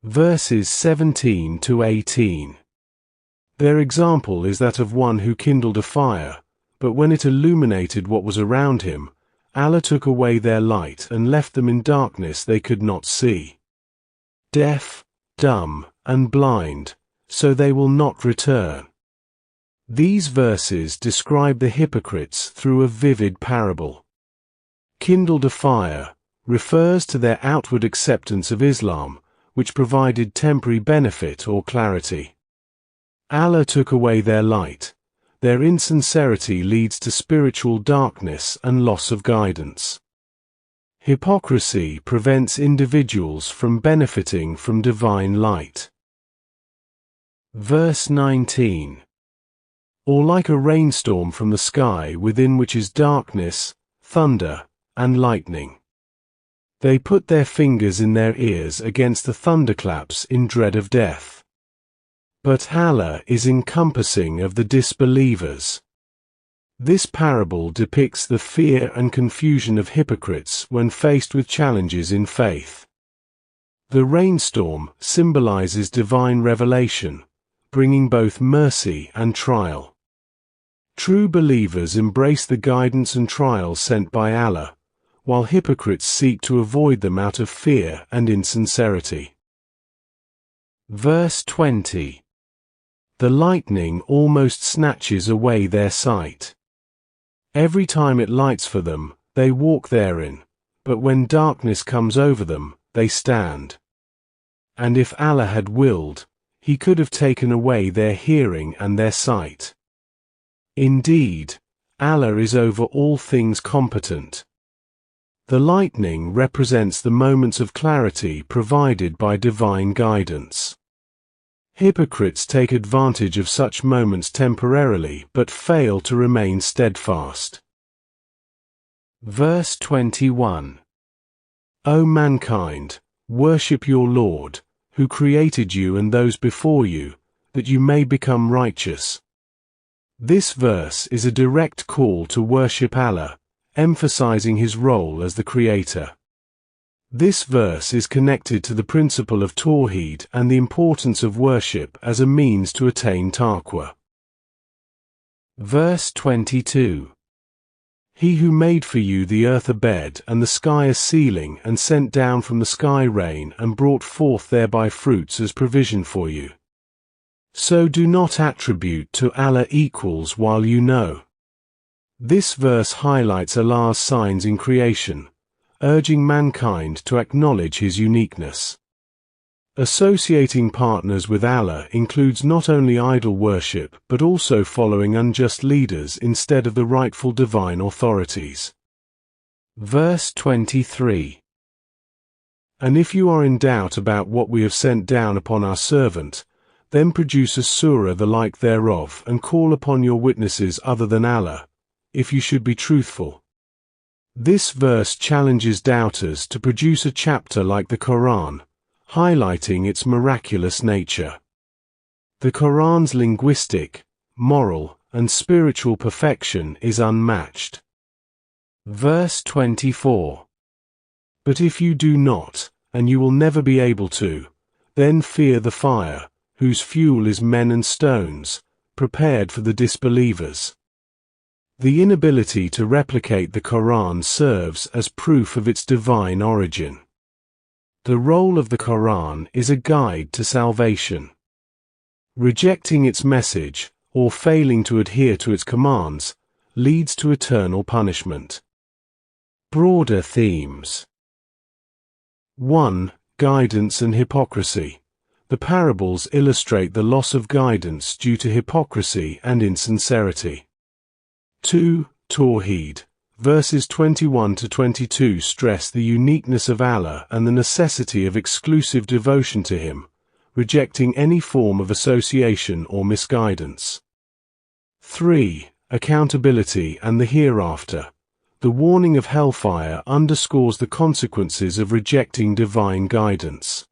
Verses 17 to 18. Their example is that of one who kindled a fire, but when it illuminated what was around him, Allah took away their light and left them in darkness they could not see. Deaf, dumb, and blind, so they will not return. These verses describe the hypocrites through a vivid parable. Kindled a fire refers to their outward acceptance of Islam, which provided temporary benefit or clarity. Allah took away their light. Their insincerity leads to spiritual darkness and loss of guidance. Hypocrisy prevents individuals from benefiting from divine light. Verse 19. Or like a rainstorm from the sky within which is darkness, thunder, and lightning. They put their fingers in their ears against the thunderclaps in dread of death. But Allah is encompassing of the disbelievers. This parable depicts the fear and confusion of hypocrites when faced with challenges in faith. The rainstorm symbolizes divine revelation, bringing both mercy and trial. True believers embrace the guidance and trials sent by Allah, while hypocrites seek to avoid them out of fear and insincerity. Verse 20. The lightning almost snatches away their sight. Every time it lights for them, they walk therein, but when darkness comes over them, they stand. And if Allah had willed, He could have taken away their hearing and their sight. Indeed, Allah is over all things competent. The lightning represents the moments of clarity provided by divine guidance. Hypocrites take advantage of such moments temporarily but fail to remain steadfast. Verse 21. O mankind, worship your Lord, who created you and those before you, that you may become righteous. This verse is a direct call to worship Allah, emphasizing His role as the Creator. This verse is connected to the principle of Tawheed and the importance of worship as a means to attain taqwa. Verse 22. He who made for you the earth a bed and the sky a ceiling and sent down from the sky rain and brought forth thereby fruits as provision for you. So do not attribute to Allah equals while you know. This verse highlights Allah's signs in creation, urging mankind to acknowledge His uniqueness. Associating partners with Allah includes not only idol worship but also following unjust leaders instead of the rightful divine authorities. Verse 23. And if you are in doubt about what we have sent down upon our servant, then produce a surah the like thereof and call upon your witnesses other than Allah, if you should be truthful. This verse challenges doubters to produce a chapter like the Quran, highlighting its miraculous nature. The Quran's linguistic, moral, and spiritual perfection is unmatched. Verse 24. But if you do not, and you will never be able to, then fear the fire, whose fuel is men and stones, prepared for the disbelievers. The inability to replicate the Quran serves as proof of its divine origin. The role of the Quran is a guide to salvation. Rejecting its message, or failing to adhere to its commands, leads to eternal punishment. Broader themes. 1. Guidance and hypocrisy. The parables illustrate the loss of guidance due to hypocrisy and insincerity. 2. Tawheed. Verses 21 to 22 stress the uniqueness of Allah and the necessity of exclusive devotion to Him, rejecting any form of association or misguidance. 3. Accountability and the hereafter. The warning of hellfire underscores the consequences of rejecting divine guidance.